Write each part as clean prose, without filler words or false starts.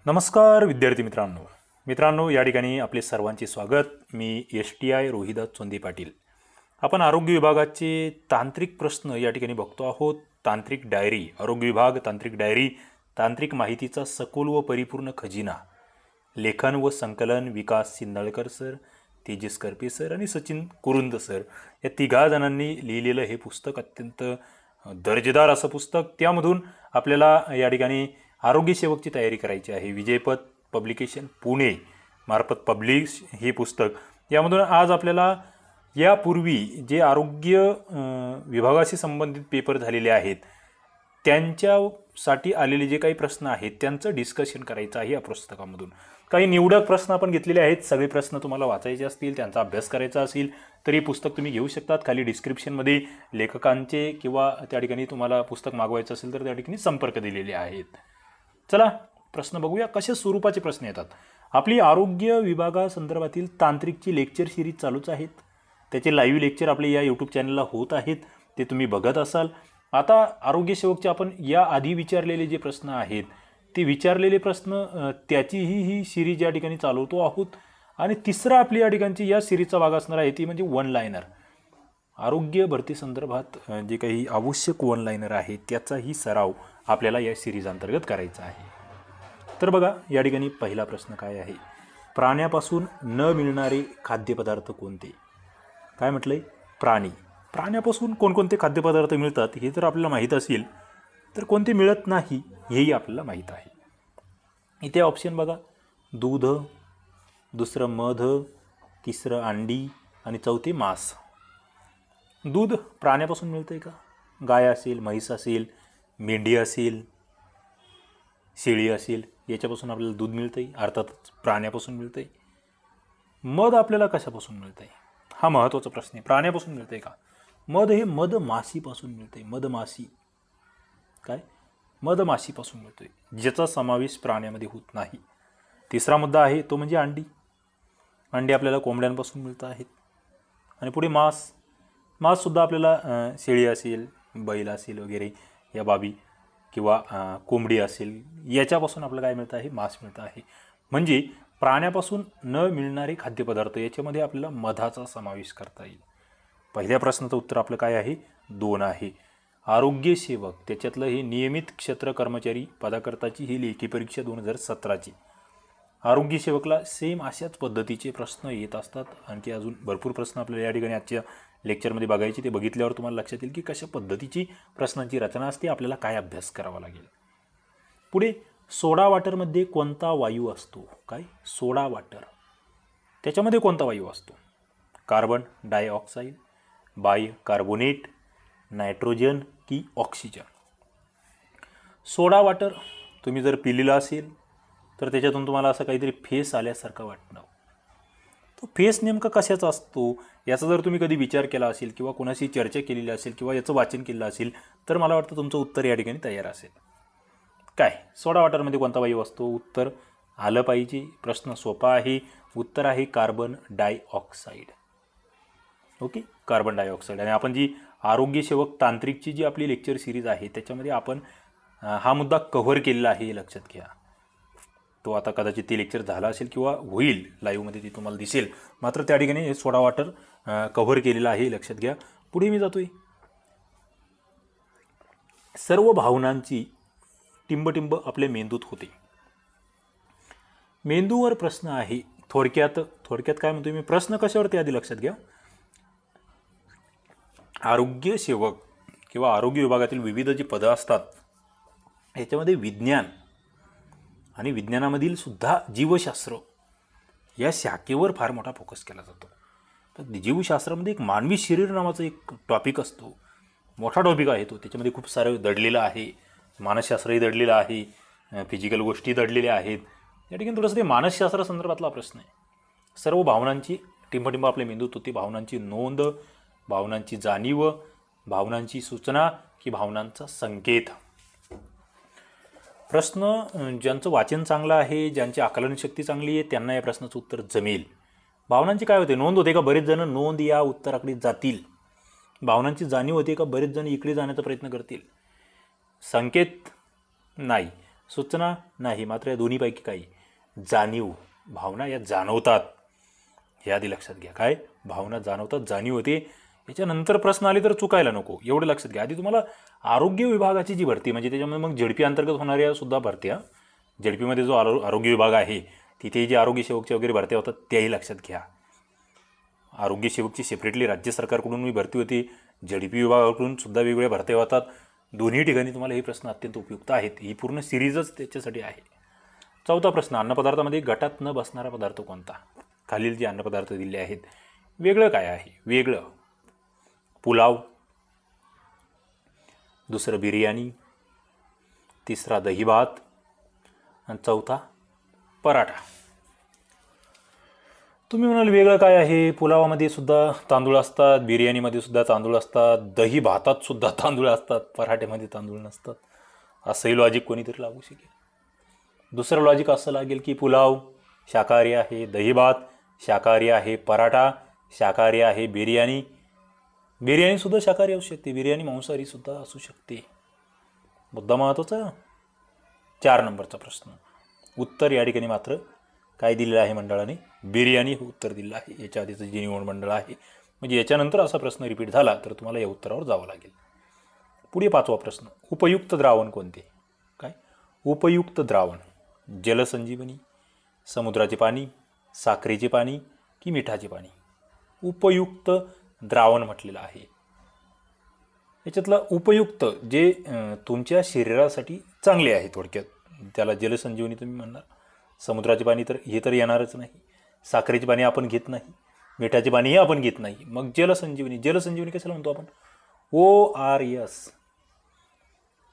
नमस्कार विद्यार्थी मित्रांनो या ठिकाणी आपले सर्वांचे स्वागत। मी STI रोहिदास चोंदी पाटील। आपण आरोग्य विभागाचे तांत्रिक प्रश्न या ठिकाणी बघतो आहोत। तांत्रिक डायरी, आरोग्य विभाग तांत्रिक डायरी, तांत्रिक माहितीचा सखोल व परिपूर्ण खजिना, लेखन व संकलन विकास सिंदळकर सर, तेजस करपे सर आणि सचिन कुरुंद सर या तिघा जणांनी लिहिलेलं हे पुस्तक अत्यंत दर्जेदार असं पुस्तक। त्यामधून आपल्याला या ठिकाणी आरोग्य सेवकची तयारी करायची आहे। विजयपथ पब्लिकेशन पुणे मार्फत पब्लिश हे पुस्तक। यामधून आज आपल्याला यापूर्वी जे आरोग्य विभागाशी संबंधित पेपर झालेले आहेत त्यांच्यासाठी आलेले जे काही प्रश्न आहेत त्यांचं डिस्कशन करायचं आहे या पुस्तकामधून। काही निवडक प्रश्न आपण घेतलेले आहेत। सगळे प्रश्न तुम्हाला वाचायचे असतील, त्यांचा अभ्यास करायचा असेल तर हे पुस्तक तुम्ही घेऊ शकतात। खाली डिस्क्रिप्शनमध्ये लेखकांचे किंवा त्या ठिकाणी तुम्हाला पुस्तक मागवायचं असेल तर त्या ठिकाणी संपर्क दिलेले आहेत। चला प्रश्न बघूया कशा स्वरूपाचे प्रश्न येतात। आपली आरोग्य विभागासंदर्भातील तांत्रिकची लेक्चर सिरीज चालूच आहेत। त्याचे लाईव्ह लेक्चर आपले या यूट्यूब चॅनलला होत आहेत, ते तुम्ही बघत असाल। आता आरोग्य सेवकचे आपण या आधी विचारलेले जे प्रश्न आहेत ते विचारलेले प्रश्न त्याचीही ही सिरीज या ठिकाणी चालवतो आहोत। आणि तिसरा आपली या ठिकाणची या सिरीजचा भाग असणार आहे ती म्हणजे वन लाइनर। आरोग्य भरती संदर्भात जे काही आवश्यक वन लाइनर आहे त्याचाही सराव आपल्याला या सिरीज अंतर्गत करायचा आहे। तर बघा या ठिकाणी पहिला प्रश्न काय आहे, प्राण्यापासून न मिळणारे खाद्यपदार्थ कोणते? काय म्हटलंय, प्राण्यापासून कोणकोणते खाद्यपदार्थ मिळतात हे जर आपल्याला माहीत असेल तर कोणते मिळत नाही हेही आपल्याला माहीत आहे। इथे ऑप्शन बघा, दूध, दुसरं मध, तिसरं अंडी आणि चौथे मांस। दूध प्राण्यापासून मिळतंय का? गाय असेल, म्हैस असेल, मेंढी असेल, शेळी असेल याच्यापासून आपल्याला दूध मिळतंय, अर्थातच प्राण्यापासून मिळतंय। मध आपल्याला कशापासून मिळतंय हा महत्त्वाचा प्रश्न आहे। प्राण्यापासून मिळतंय का? मध हे मधमाशीपासून मिळतंय। मधमाशी काय? मधमाशीपासूून मिळतोय, ज्याचा समावेश प्राण्यामध्ये होत नाही। तिसरा मुद्दा आहे तो म्हणजे अंडी। अंडी आपल्याला कोंबड्यांपासून मिळत आहेत। आणि पुढे मांस सुद्धा आपल्याला शेळी असेल, बैल असेल वगैरे या बाबी किंवा कोंबडी असेल याच्यापासून आपल्याला काय मिळतं आहे, मांस मिळतं आहे। म्हणजे प्राण्यापासून न मिळणारे खाद्यपदार्थ याच्यामध्ये आपल्याला मधाचा समावेश करता येईल। पहिल्या प्रश्नाचं उत्तर आपलं काय आहे, 2 आहे। आरोग्य सेवक त्याच्यातलं हे नियमित क्षेत्र कर्मचारी पदाकरताची ही लेखी परीक्षा 2017ची। आरोग्य सेवकला सेम अशाच पद्धतीचे प्रश्न येत असतात। आणखी अजून भरपूर प्रश्न आपल्याला या ठिकाणी आजच्या लेक्चरमध्ये बघायचे, ते बघितल्यावर तुम्हाला लक्षात येईल की कशा पद्धतीची प्रश्नांची रचना असते, आपल्याला काय अभ्यास करावा लागेल। पुढे सोडा वॉटरमध्ये कोणता वायू असतो? काय? सोडा वॉटर त्याच्यामध्ये कोणता वायू असतो? कार्बन डायऑक्साइड, बायकार्बोनेट, नायट्रोजन की ऑक्सिजन? सोडा वॉटर तुम्ही जर पिलेला असेल तर त्याच्यातून तुम्हाला असं काहीतरी फेस आल्यासारखं वाटणं, तो फेस नेमका कशाचा असतो याचा जर तुम्ही कधी विचार केला असेल किंवा कोणाशी चर्चा केलेली असेल किंवा याचं वाचन केलं असेल तर मला वाटतं तुमचं उत्तर या ठिकाणी तयार असेल। काय सोडा वॉटरमध्ये कोणता वायू असतो? उत्तर आलं पाहिजे। प्रश्न सोपा आहे, उत्तर आहे carbon dioxide. Okay, carbon dioxide. आणि आपण जी आरोग्य सेवक तांत्रिकची जी आपली लेक्चर सिरीज आहे त्याच्यामध्ये आपण हा मुद्दा कव्हर केलेला आहे, लक्षात घ्या। तो आता कदाचित ते लेक्चर झाला असेल किंवा होईल लाईव्हमध्ये, ती तुम्हाला दिसेल। मात्र त्या ठिकाणी हे सोडा वॉटर कव्हर केलेला आहे, लक्षात घ्या। पुढे मी जातोय, सर्व भावनांची टिंबटिंब आपल्या मेंदूत होते। मेंदूवर प्रश्न आहे, थोडक्यात काय म्हणतोय मी, प्रश्न कशावरती आधी लक्षात घ्या। आरोग्य सेवक किंवा आरोग्य विभागातील विविध जी पदं असतात याच्यामध्ये विज्ञान आणि विज्ञानामधील सुद्धा जीवशास्त्र या शाखेवर फार मोठा फोकस केला जातो। तर जीवशास्त्रामध्ये एक मानवी शरीर नावाचा एक टॉपिक असतो, मोठा टॉपिक आहे तो। त्याच्यामध्ये खूप सारं दडलेलं आहे, मानसशास्त्रही दडलेलं आहे, फिजिकल गोष्टी दडलेल्या आहेत। या ठिकाणी थोडंसं ते मानसशास्त्र संदर्भातला प्रश्न आहे। सर्व भावनांची टिंबटिंब आपल्या मेंदूत होती, भावनांची नोंद, भावनांची जाणीव, भावनांची सूचना की भावनांचा संकेत। प्रश्न ज्यांचं वाचन चांगलं आहे, ज्यांची आकलनशक्ती चांगली आहे त्यांना या प्रश्नाचं उत्तर जमेल। भावनांची काय होते, नोंद होते का? बरेच जण नोंद या उत्तराकडे जातील। भावनांची जाणीव होते का? बरेच जण इकडे जाण्याचा प्रयत्न करतील। संकेत नाही, सूचना नाही, मात्र या दोन्हीपैकी काही. जाणीव, भावना या जाणवतात, हे आधी लक्षात घ्या. काय भावना जाणवतात, जाणीव होते. याच्यानंतर प्रश्न आले तर चुकायला नको, एवढं लक्षात घ्या. आधी तुम्हाला आरोग्य विभागाची जी भरती, म्हणजे त्याच्यामध्ये मग झेडपी अंतर्गत होणाऱ्या सुद्धा भरत्या, झेडपीमध्ये जो आरोग्य विभाग आहे तिथे जे आरोग्य सेवकच्या वगैरे भरत्या होतात त्याही लक्षात घ्या. आरोग्य सेवकची सेपरेटली राज्य सरकारकडून भरती होती, झेडपी विभागाकडून सुद्धा वेगवेगळ्या भरत्या होतात. दोन्ही ठिकाणी तुम्हाला हे प्रश्न अत्यंत उपयुक्त आहेत. ही पूर्ण सिरीजच त्याच्यासाठी आहे. चौथा प्रश्न, अन्नपदार्थामध्ये गटात न बसणारा पदार्थ कोणता? खालील जे अन्नपदार्थ दिले आहेत वेगळं काय आहे? वेगळं पुलाव, दुसरं बिर्याणी, तिसरा दही भात आणि चौथा पराठा. तुम्ही म्हणाल वेगळं काय आहे? पुलावामध्ये सुद्धा तांदूळ असतात, बिर्याणीमध्ये सुद्धा तांदूळ असतात, दही भातात सुद्धा तांदूळ असतात, पराठ्यामध्ये तांदूळ नसतात. असंही लॉजिक कोणीतरी लागू शकेल. दुसरं लॉजिक असं लागेल की पुलाव शाकाहारी आहे, दही भात शाकाहारी आहे, पराठा शाकाहारी आहे, बिर्याणीसुद्धा शाकाहारी असू शकते, बिर्याणी मांसाहारी सुद्धा असू शकते. मुद्दा महत्त्वाचा. 4 नंबरचा प्रश्न, उत्तर या ठिकाणी मात्र काय दिलेलं आहे मंडळाने? बिर्याणी हे उत्तर दिलेलं आहे. याच्या आधीचं जे निवड मंडळ आहे, म्हणजे याच्यानंतर असा प्रश्न रिपीट झाला तर तुम्हाला या उत्तरावर जावं लागेल. पुढे 5वा प्रश्न, उपयुक्त द्रावण कोणते? काय उपयुक्त द्रावण? जलसंजीवनी, समुद्राचे पाणी, साखरेचे पाणी की मिठाचे पाणी? उपयुक्त द्रावण म्हटलेलं आहे. याच्यातलं उपयुक्त जे तुमच्या शरीरासाठी चांगले आहे, थोडक्यात त्याला जलसंजीवनी तुम्ही म्हणणार. समुद्राचे पाणी तर हे तर येणारच नाही, साखरेचे पाणी आपण घेत नाही, मिठाचे पाणीही आपण घेत नाही. मग जलसंजीवनी. जलसंजीवनी कशाला म्हणतो आपण? ORS.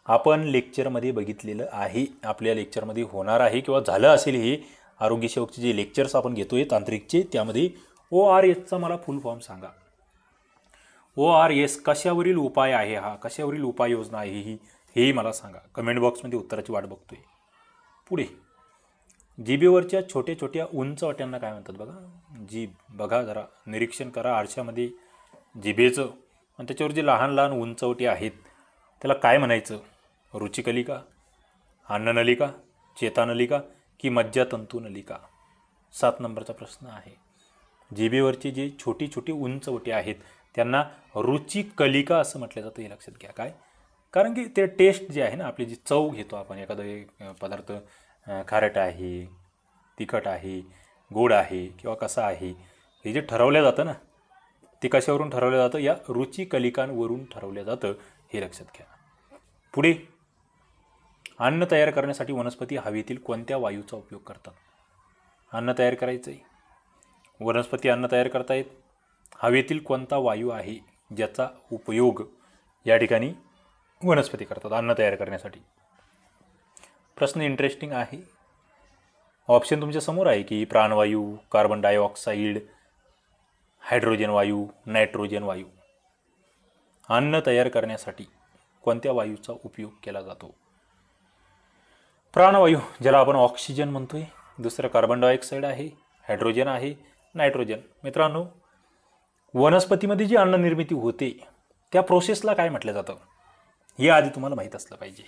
आपण लेक्चरमध्ये बघितलेलं आहे, आपल्या लेक्चरमध्ये होणार आहे किंवा झालं असेल. हे आरोग्य सेवकचे जे लेक्चर्स आपण घेतोय तांत्रिकचे, त्यामध्ये ORSचा मला फुल फॉर्म सांगा. ORS कशावरील उपाय आहे? हा कशावरील उपाययोजना आहे ही, हेही मला सांगा. कमेंट बॉक्समध्ये उत्तराची वाट बघतोय. पुढे, जिभेवरच्या छोट्या छोट्या उंच वाट्यांना काय म्हणतात? बघा जीभ, बघा जरा निरीक्षण करा आरशामध्ये जिभेचं, आणि त्याच्यावर जे लहान लहान उंचवटे आहेत त्याला काय म्हणायचं? रुचिकलिका, अन्ननलिका, चेतानलिका की मज्जातंतुनलिका? 7 नंबरचा प्रश्न आहे. जिभेवरची जे छोटी छोटी उंचवटे आहेत त्यांना रुचिकलिका असं म्हटलं जातं, हे लक्षात घ्या. काय? कारण की ते टेस्ट जे आहे ना, आपली जी चव घेतो आपण, एखादा पदार्थ खारट आहे, तिखट आहे, गोड आहे किंवा कसा आहे, हे जे ठरवलं जातं ना, ते कशावरून ठरवलं जातं? या रुचिकलिकांवरून ठरवलं जातं, हे लक्षात घ्या. पुढे, अन्न तयार करण्यासाठी वनस्पती हवेतील कोणत्या वायूचा उपयोग करतात? अन्न तयार करायचं आहे, वनस्पती अन्न तयार करतायत, हवेतील कोणता वायू आहे ज्याचा उपयोग या ठिकाणी वनस्पती करतात अन्न तयार करण्यासाठी? प्रश्न इंटरेस्टिंग आहे. ऑप्शन तुमच्या समोर आहे की प्राणवायू, कार्बन डायऑक्साईड, हायड्रोजन वायू, नायट्रोजन वायू. अन्न तयार करण्यासाठी कोणत्या वायूचा उपयोग केला जातो? प्राणवायू, ज्याला आपण ऑक्सिजन म्हणतोय. दुसरं कार्बन डायऑक्साईड आहे, हायड्रोजन आहे, नायट्रोजन. मित्रांनो, वनस्पतीमध्ये जी अन्न निर्मिती होते त्या प्रोसेसला काय म्हटलं जातं हे आधी तुम्हाला माहीत असलं पाहिजे.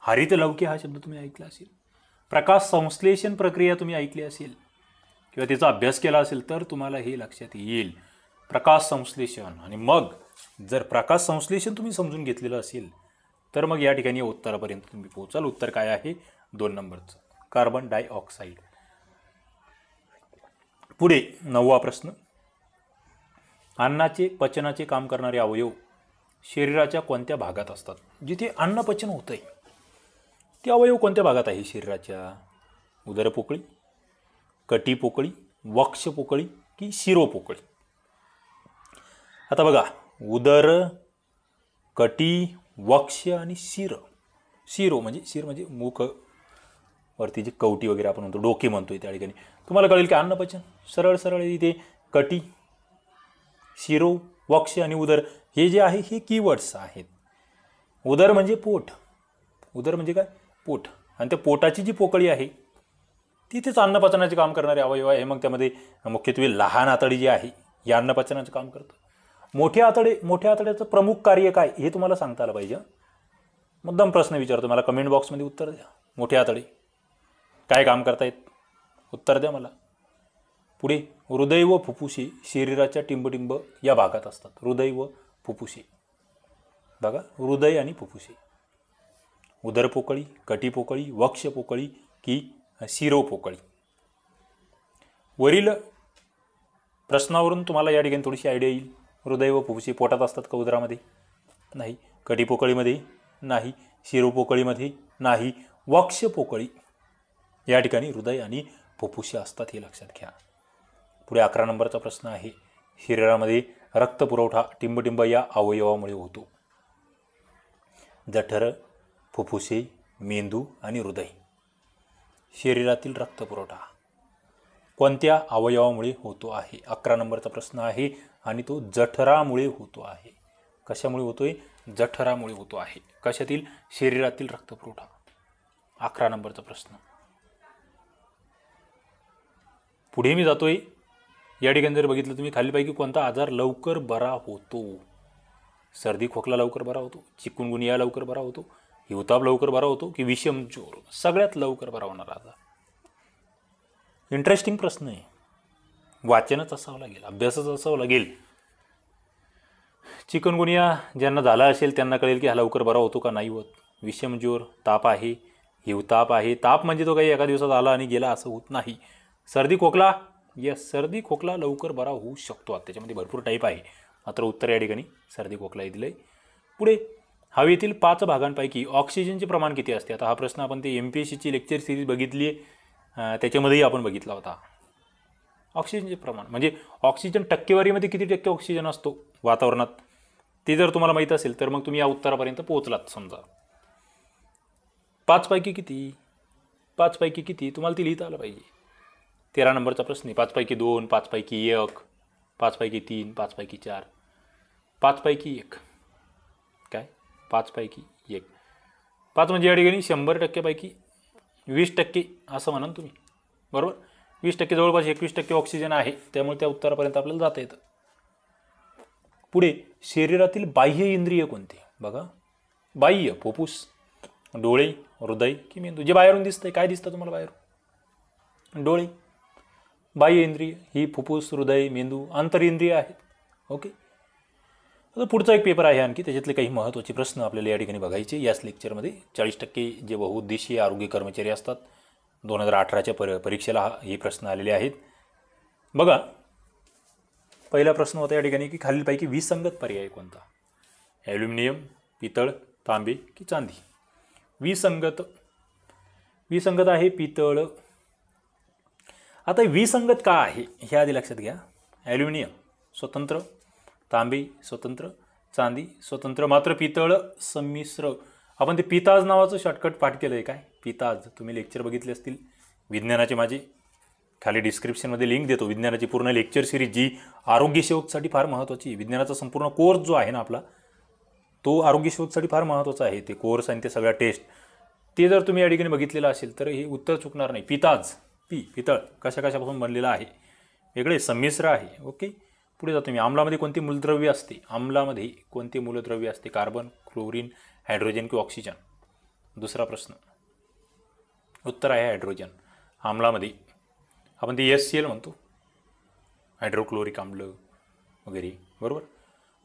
हरितलौकिक हा शब्द तुम्ही ऐकला असेल, प्रकाश संश्लेषण प्रक्रिया तुम्ही ऐकली असेल किंवा त्याचा अभ्यास केला असेल तर तुम्हाला हे लक्षात येईल. प्रकाश संश्लेषण. आणि मग जर प्रकाश संश्लेषण तुम्ही समजून घेतलेलं असेल तर मग या ठिकाणी उत्तरापर्यंत तुम्ही पोहोचाल. उत्तर काय आहे? 2 नंबरचं, कार्बन डायऑक्साईड. पुढे 9वा प्रश्न, अन्नाचे पचनाचे काम करणारे अवयव शरीराच्या कोणत्या भागात असतात? जिथे अन्न पचन होतंय ते अवयव कोणत्या भागात आहे शरीराच्या? उदरपोकळी, कटीपोकळी, वक्षपोकळी की शिरोपोकळी? आता बघा, उदर, कटी, वक्ष आणि शिर. शिरो म्हणजे मुख वरती जे कवटी वगैरे आपण म्हणतो, डोके म्हणतोय, त्या ठिकाणी तुम्हाला कळेल की अन्नपचन सरळ सरळ इथे कटी, शिरो, वक्ष आणि उदर हे जे आहे हे कीवर्ड्स आहेत. उदर म्हणजे पोट. उदर म्हणजे काय? पोट. आणि त्या पोटाची जी पोकळी आहे तिथेच अन्नपचनाचे काम करणारे अवयव आहे. मग त्यामध्ये मुख्यत्वे लहान आतडी जी आहे या अन्नपचनाचं काम करतं. मोठ्या आतड्याचं प्रमुख कार्य काय हे तुम्हाला सांगता आलं पाहिजे. मुद्दाम प्रश्न विचारतो, मला कमेंट बॉक्समध्ये उत्तर द्या. मोठे आतडे काय काम करतायत, उत्तर द्या मला. पुढे हृदय व फुफ्फुसे शरीराच्या टिंबटिंब या भागात असतात. हृदय व फुफ्फुसे बघा, हृदय आणि फुफ्फुसे. उदरपोकळी, कटीपोकळी, वक्षपोकळी की शिरोपोकळी. वरील प्रश्नावरून तुम्हाला या ठिकाणी थोडीशी आयडिया येईल. हृदय व फुफ्फुसे पोटात असतात का उदरामध्ये? नाही. कटीपोकळीमध्ये नाही. शिरोपोकळीमध्ये नाही. वक्षपोकळी या ठिकाणी हृदय आणि फुफ्फुसे असतात, हे लक्षात घ्या. पुढे 11 नंबरचा प्रश्न आहे. शरीरामध्ये रक्तपुरवठा टिंबटिंब या अवयवामुळे होतो. जठर, फुफ्फुसे, मेंदू आणि हृदय. शरीरातील रक्तपुरवठा कोणत्या अवयवामुळे होतो आहे? 11 नंबरचा प्रश्न आहे आणि तो जठरामुळे होतो आहे. कशामुळे होतोय? जठरामुळे होतो आहे. कशातील? शरीरातील रक्तपुरवठा. 11 नंबरचा प्रश्न. पुढे मी जातोय. या ठिकाणी जर बघितलं तुम्ही, खालीलपैकी कोणता आजार लवकर बरा होतो? सर्दी खोकला लवकर बरा होतो, चिकुनगुनिया लवकर बरा होतो, हिवताप लवकर बरा होतो की विषम ज्वर सगळ्यात लवकर बरा होणारा आजार? इंटरेस्टिंग प्रश्न आहे. वाचनच असावं लागेल, अभ्यासच असावं लागेल. चिकनगुनिया ज्यांना झाला असेल त्यांना कळेल की हा लवकर बरा होतो का नाही होत. विषम ज्वर, ताप आहे, हिवताप आहे. ताप म्हणजे तो काही एका दिवसात आला आणि गेला असं होत नाही. सर्दी खोकला, यस, सर्दी खोकला लवकर बरा होऊ शकतो. त्याच्यामध्ये भरपूर टाईप आहे, मात्र उत्तर या ठिकाणी सर्दी खोकला दिलं आहे. पुढे हवेतील 5 भागांपैकी ऑक्सिजनचे प्रमाण किती असते? आता हा प्रश्न आपण ते MPSCची लेक्चर सिरीज बघितली आहे, त्याच्यामध्येही आपण बघितला होता. ऑक्सिजनचे प्रमाण म्हणजे ऑक्सिजन टक्केवारीमध्ये किती टक्के ऑक्सिजन असतो वातावरणात, ते जर तुम्हाला माहीत असेल तर मग तुम्ही या उत्तरापर्यंत पोहोचलात. समजा 5 पैकी किती, 5 पैकी किती तुम्हाला ती लिहिता आलं पाहिजे. 13 नंबरचा प्रश्न आहे. 5 पैकी 2, 5 पैकी 1, 5 पैकी 3, 5 पैकी 4, 5 पैकी 1. काय? 5 पैकी 1. 5 म्हणजे या ठिकाणी 100% पैकी 20% असं म्हणा तुम्ही, बरोबर. 20% जवळपास 21% ऑक्सिजन आहे, त्यामुळे त्या उत्तरापर्यंत आपल्याला जाता येतं. पुढे शरीरातील बाह्य इंद्रिय कोणते? बघा, बाह्य फुफ्फुस, डोळे, हृदय की मेंदू? जे बाहेरून दिसतंय, काय दिसतं तुम्हाला बाहेरून? डोळे. बाह्य इंद्रिय ही फुफ्फुस, हृदय, मेंदू, आंतरिंद्रिय आहेत. ओके. आता पुढचा एक पेपर आहे आणखी, त्याच्यातले काही महत्त्वाचे प्रश्न आपल्याला या ठिकाणी बघायचे याच लेक्चरमध्ये. 40% जे बहुउद्देशीय आरोग्य कर्मचारी असतात 2018च्या परीक्षेला हे प्रश्न आलेले आहेत. बघा, पहिला प्रश्न होता या ठिकाणी की खालीलपैकी विसंगत पर्याय कोणता? ॲल्युमिनियम, पितळ, तांबे की चांदी? विसंगत आहे पितळ. आता विसंगत का आहे हे आधी लक्षात घ्या. ॲल्युमिनियम स्वतंत्र, तांबे स्वतंत्र, चांदी स्वतंत्र, मात्र पितळ संमिश्र. आपण ते पिताज नावाचं शॉर्टकट पाठ केलं आहे. काय पिताज? तुम्ही लेक्चर बघितले असतील विज्ञानाचे, माझे खाली डिस्क्रिप्शनमध्ये लिंक देतो. विज्ञानाची पूर्ण लेक्चर सिरीज जी आरोग्यसेवकसाठी फार महत्त्वाची आहे. विज्ञानाचा संपूर्ण कोर्स जो आहे ना आपला, तो आरोग्यसेवकसाठी फार महत्त्वाचा आहे. ते कोर्स आणि ते सगळ्या टेस्ट, ते जर तुम्ही या ठिकाणी बघितलेलं असेल तर हे उत्तर चुकणार नाही. पिताज, पितळ कशा कशापासून बनलेला आहे? वेगळे संमिश्र आहे. ओके. पुढे जातो मी. आम्लामध्ये कोणती मूलद्रव्य असते? आम्लामध्ये कोणते मूलद्रव्य असते? कार्बन, क्लोरीन, हायड्रोजन की ऑक्सिजन? दुसरा प्रश्न, उत्तर आहे हायड्रोजन. आम्लामध्ये आपण ते HCl म्हणतो, हायड्रोक्लोरिक आम्ल वगैरे, बरोबर.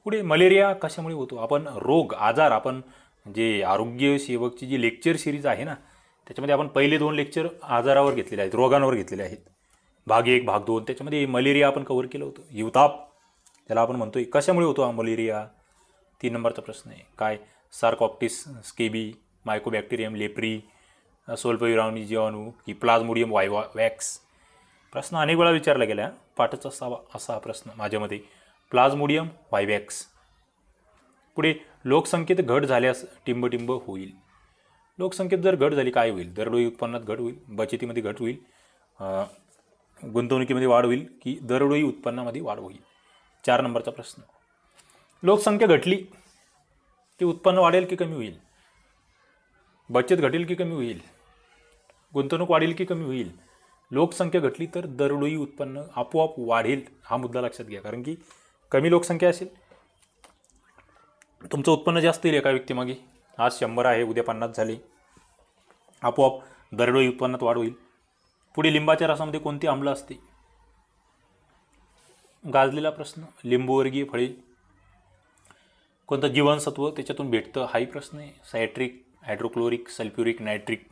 पुढे मलेरिया कशामुळे होतो? आपण रोग, आजार, आपण जे आरोग्य सेवकची जी लेक्चर सिरीज आहे ना, त्याच्यामध्ये आपण पहिले 2 लेक्चर आजारावर घेतलेले आहेत, रोगांवर घेतलेले आहेत. भाग 1, भाग 2, त्याच्यामध्ये मलेरिया आपण कव्हर केलं होतं. हिवताप त्याला आपण म्हणतोय, कशामुळे होतो हा मलेरिया? 3 नंबरचा प्रश्न आहे. काय? सार्कॉप्टिस, स्केबी, मायकोबॅक्टेरियम, लेप्री, सोल्फोविरानी जीवाणू की प्लाझ्मोडियम वॅक्स? प्रश्न अनेक वेळा विचारला गेला, पाठच असावा असा हा प्रश्न माझ्यामध्ये. प्लाझ्मोडियम वायवॅक्स. पुढे लोकसंख्येत घट झाल्यास टिंबटिंब होईल. लोकसंख्येत जर घट झाली काय होईल? दरडोई उत्पन्नात घट होईल, बचतीमध्ये घट होईल, गुंतवणुकीमध्ये वाढ होईल की दरडोई उत्पन्नामध्ये वाढ होईल? 4 नंबरचा प्रश्न. लोकसंख्या घटली की उत्पन्न वाढेल की कमी होईल? बचत घटेल की कमी होईल? गुंतवणूक वाढेल की कमी होईल? लोकसंख्या घटली तर दरडोई उत्पन्न आपोआप वाढेल, हा मुद्दा लक्षात घ्या. कारण की कमी लोकसंख्या असेल, तुमचं उत्पन्न जास्त येईल एका व्यक्तीमागे, आज 100 आहे, उद्या 50 झाले, आपोआप दरडोई उत्पन्नात वाढ होईल. पुढे लिंबाच्या रसामध्ये कोणती आम्ल असते? गाजलेला प्रश्न. लिंबूवर्गीय फळे. कोणतं जीवनसत्व त्याच्यातून भेटतं हाही प्रश्न आहे. Citric, hydrochloric, sulphuric, nitric.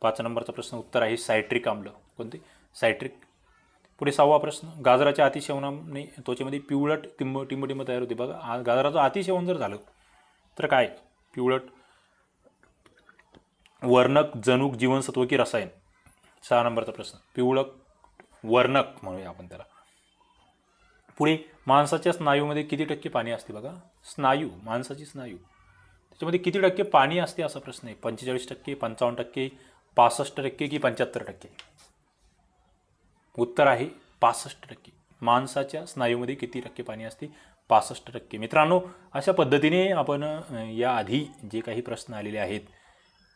5 नंबरचा प्रश्न उत्तर आहे सायट्रिक आम्ल. कोणते? सायट्रिक. पुढे 6वा प्रश्न. गाजराच्या अतिसेवनाने त्वचेमध्ये पिवळट टिंब तयार होते. बघा, गाजराचं अतिसेवन जर झालं तर काय? पिवळट. वर्णक, जनुक, जीवनसत्व की रसायन? 6 नंबरचा प्रश्न. पिवळक वर्णक म्हणूया आपण त्याला. पुढे माणसाच्या स्नायूमध्ये किती टक्के पाणी असते? बघा, स्नायू, माणसाची स्नायू, त्याच्यामध्ये किती टक्के पाणी असते असा प्रश्न आहे. 45%, 55%, 65% की 75%? उत्तर आहे 65%. माणसाच्या स्नायूमध्ये किती टक्के पाणी असते? 65%. मित्रांनो, अशा पद्धतीने आपण याआधी जे काही प्रश्न आलेले आहेत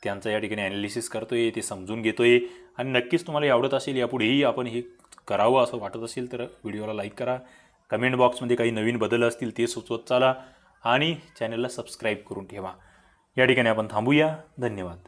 त्यांचं या ठिकाणी ॲनालिसिस करतोय, ते समजून घेतोय आणि नक्कीच तुम्हाला आवडत असेल. यापुढेही आपण हे करावं असं वाटत असेल तर व्हिडिओला लाईक करा. कमेंट बॉक्समध्ये काही नवीन बदल असतील ते सुचवत चाला आणि चॅनलला सबस्क्राईब करून ठेवा. या ठिकाणी आपण थांबूया. धन्यवाद.